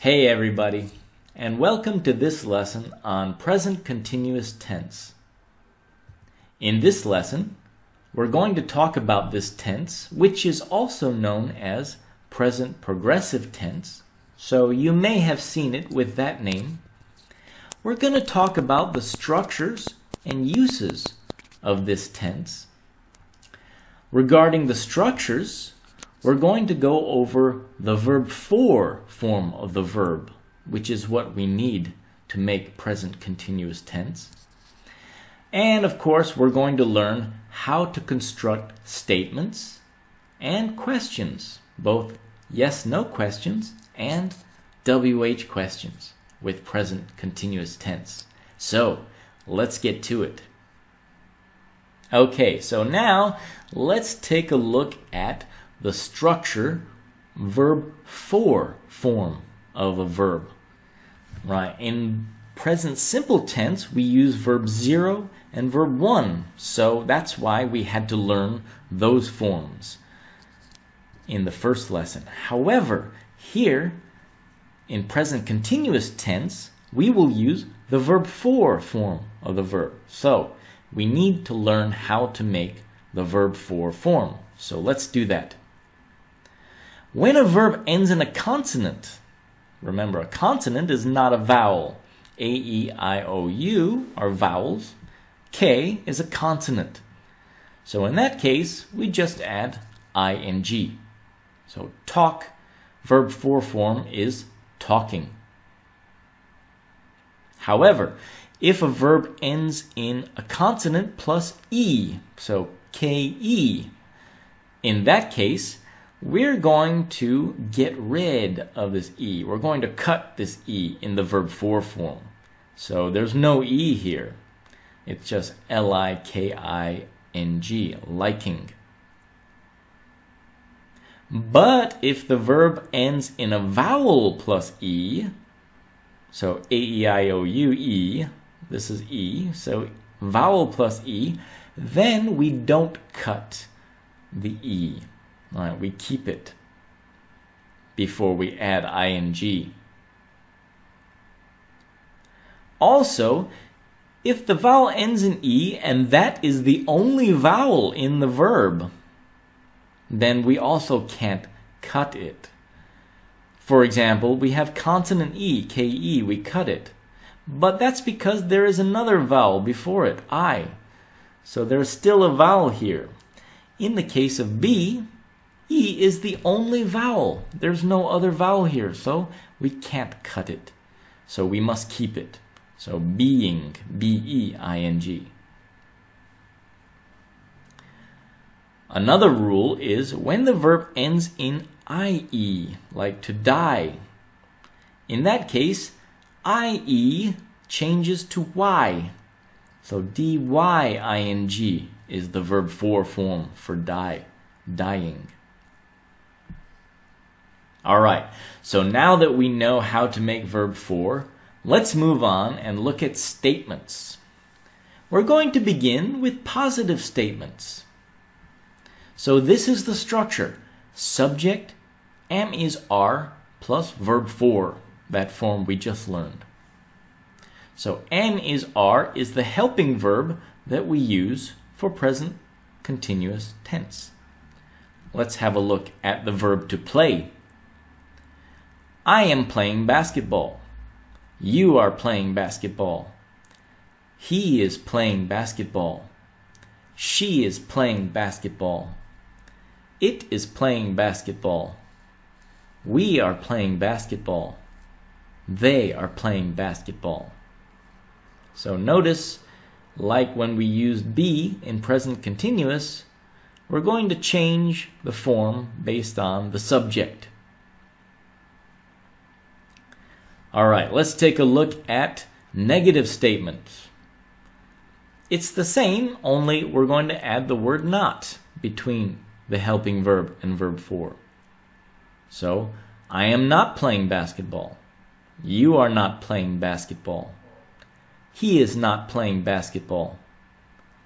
Hey everybody, and welcome to this lesson on present continuous tense. In this lesson, we're going to talk about this tense, which is also known as present progressive tense, so you may have seen it with that name. We're going to talk about the structures and uses of this tense. Regarding the structures, we're going to go over the verb for form of the verb, which is what we need to make present continuous tense. And of course, we're going to learn how to construct statements and questions, both yes/no questions and WH questions with present continuous tense. So, let's get to it. Okay, so now let's take a look at the structure verb for form of a verb. Right, in present simple tense we use verb 0 and verb 1, so that's why we had to learn those forms in the first lesson. However, here in present continuous tense we will use the verb for form of the verb. So we need to learn how to make the verb for form. So let's do that. When a verb ends in a consonant, remember a consonant is not a vowel. A, E, I, O, U are vowels. K is a consonant. So in that case, we just add ing. So talk, verb for form is talking. However, if a verb ends in a consonant plus E, so K-E, in that case, we're going to get rid of this E. We're going to cut this E in the verb for form. So there's no E here. It's just L-I-K-I-N-G, liking. But if the verb ends in a vowel plus E, so A-E-I-O-U, E, this is E, so vowel plus E, then we don't cut the E. All right, we keep it before we add ing. Also, if the vowel ends in E and that is the only vowel in the verb, then we also can't cut it. For example, we have consonant E, K-E, we cut it. But that's because there is another vowel before it, I. So there's still a vowel here. In the case of B, E is the only vowel. There's no other vowel here, so we can't cut it. So we must keep it. So being, B-E-I-N-G. Another rule is when the verb ends in I-E, like to die. In that case, I-E changes to Y. So D-Y-I-N-G is the verb for form for die, dying. Alright, so now that we know how to make verb for, let's move on and look at statements. We're going to begin with positive statements. So this is the structure. Subject, am is are, plus verb for, that form we just learned. So am is are is the helping verb that we use for present continuous tense. Let's have a look at the verb to play. I am playing basketball. You are playing basketball. He is playing basketball. She is playing basketball. It is playing basketball. We are playing basketball. They are playing basketball. So notice, like when we used be in present continuous, we're going to change the form based on the subject. Alright, let's take a look at negative statements. It's the same, only we're going to add the word not between the helping verb and verb for. So, I am not playing basketball. You are not playing basketball. He is not playing basketball.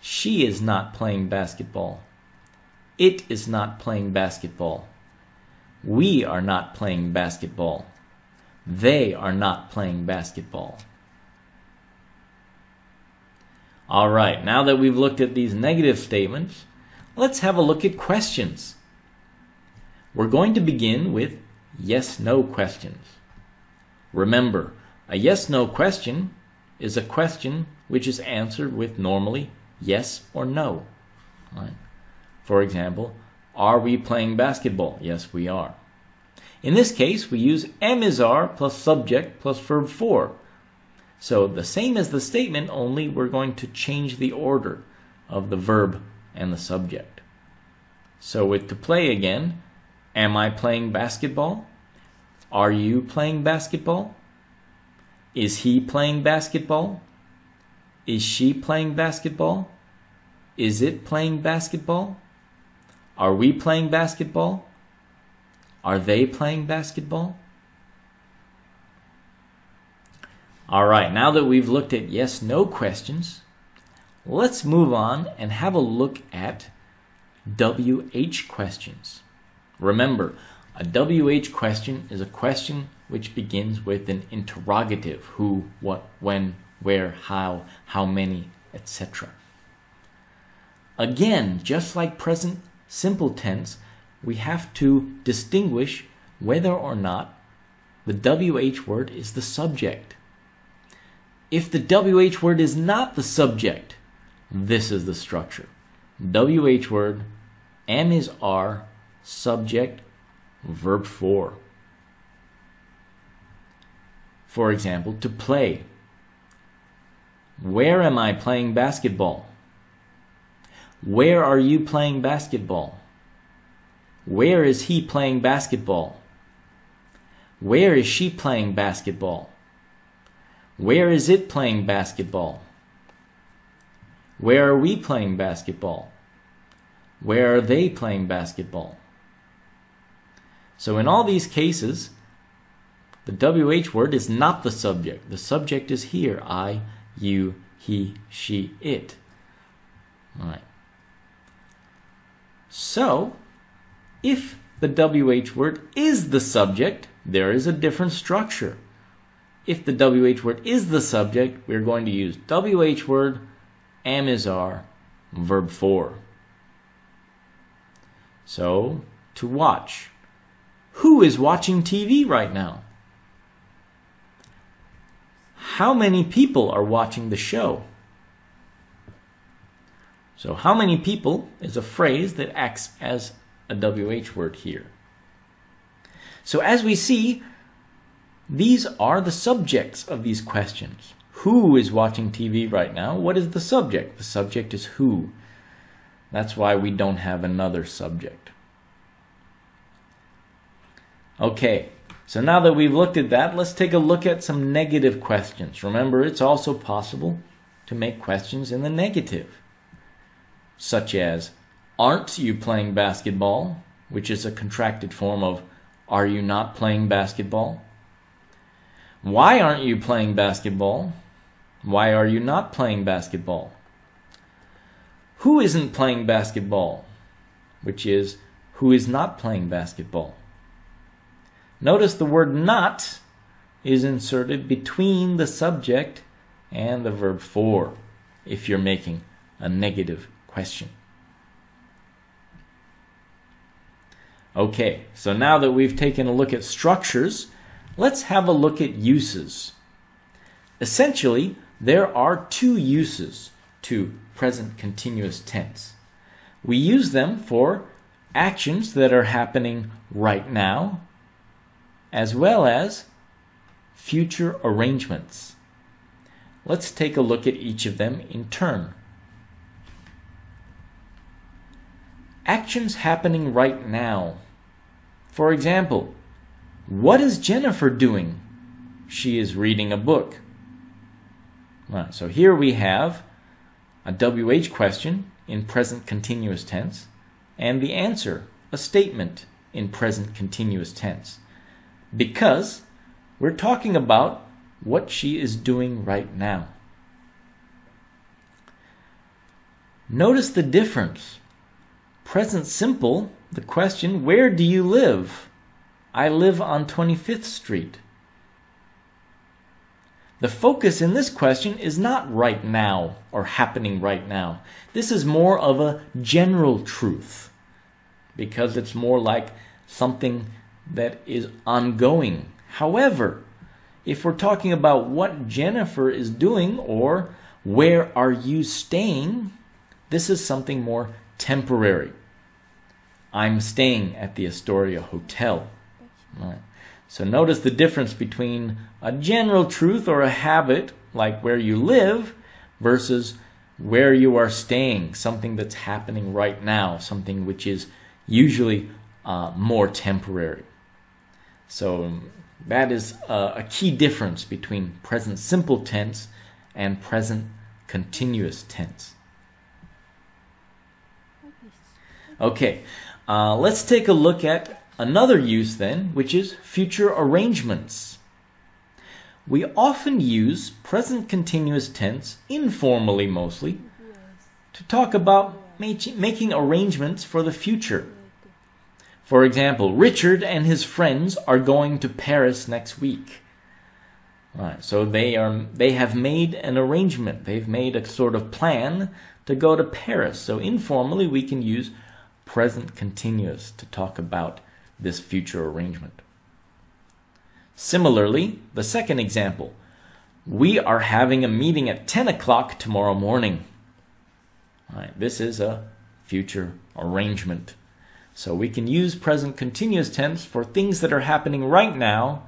She is not playing basketball. It is not playing basketball. We are not playing basketball. They are not playing basketball. All right, now that we've looked at these negative statements, let's have a look at questions. We're going to begin with yes-no questions. Remember, a yes-no question is a question which is answered with normally yes or no. Right? For example, are we playing basketball? Yes, we are. In this case, we use am is are plus subject plus verb for. So the same as the statement, only we're going to change the order of the verb and the subject. So with to play again, am I playing basketball? Are you playing basketball? Is he playing basketball? Is she playing basketball? Is it playing basketball? Are we playing basketball? Are they playing basketball? All right, now that we've looked at yes-no questions, let's move on and have a look at WH questions. Remember, a WH question is a question which begins with an interrogative: who, what, when, where, how many, etc. Again, just like present simple tense, we have to distinguish whether or not the WH word is the subject. If the WH word is not the subject, this is the structure. WH word, am is are, subject, verb for. For example, to play. Where am I playing basketball? Where are you playing basketball? Where is he playing basketball? Where is she playing basketball? Where is it playing basketball? Where are we playing basketball? Where are they playing basketball? So in all these cases, the WH word is not the subject. The subject is here: I, you, he, she, it. All right. So, if the WH word is the subject, there is a different structure. If the WH word is the subject, we're going to use WH word, am is are, verb for. So, to watch. Who is watching TV right now? How many people are watching the show? So how many people is a phrase that acts as a WH word here. So as we see, these are the subjects of these questions. Who is watching TV right now? What is the subject? The subject is who. That's why we don't have another subject. Okay, so now that we've looked at that, let's take a look at some negative questions. Remember, it's also possible to make questions in the negative, such as, aren't you playing basketball? Which is a contracted form of, are you not playing basketball? Why aren't you playing basketball? Why are you not playing basketball? Who isn't playing basketball? Which is, who is not playing basketball? Notice the word not is inserted between the subject and the verb for if you're making a negative question. Okay, so now that we've taken a look at structures, let's have a look at uses. Essentially, there are two uses to present continuous tense. We use them for actions that are happening right now, as well as future arrangements. Let's take a look at each of them in turn. Actions happening right now. For example, what is Jennifer doing? She is reading a book. Right, so here we have a WH question in present continuous tense and the answer, a statement in present continuous tense, because we're talking about what she is doing right now. Notice the difference. Present simple, the question, where do you live? I live on 25th Street. The focus in this question is not right now or happening right now. This is more of a general truth because it's more like something that is ongoing. However, if we're talking about what Jennifer is doing or where are you staying, this is something more temporary. I'm staying at the Astoria Hotel. Right. So notice the difference between a general truth or a habit, like where you live, versus where you are staying, something that's happening right now, something which is usually more temporary. So that is a key difference between present simple tense and present continuous tense. Okay, let's take a look at another use then, which is future arrangements. We often use present continuous tense, informally mostly, to talk about making arrangements for the future. For example, Richard and his friends are going to Paris next week. Right, so they have made an arrangement. They've made a sort of plan to go to Paris. So informally we can use present continuous to talk about this future arrangement. Similarly, the second example, we are having a meeting at 10 o'clock tomorrow morning. Right, this is a future arrangement. So we can use present continuous tense for things that are happening right now,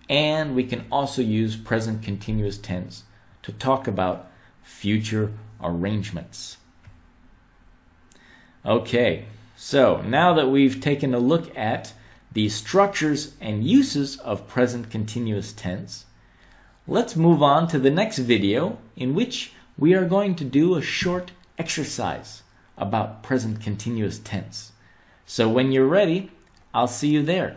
and we can also use present continuous tense to talk about future arrangements. Okay, so now that we've taken a look at the structures and uses of present continuous tense, let's move on to the next video in which we are going to do a short exercise about present continuous tense. So when you're ready, I'll see you there.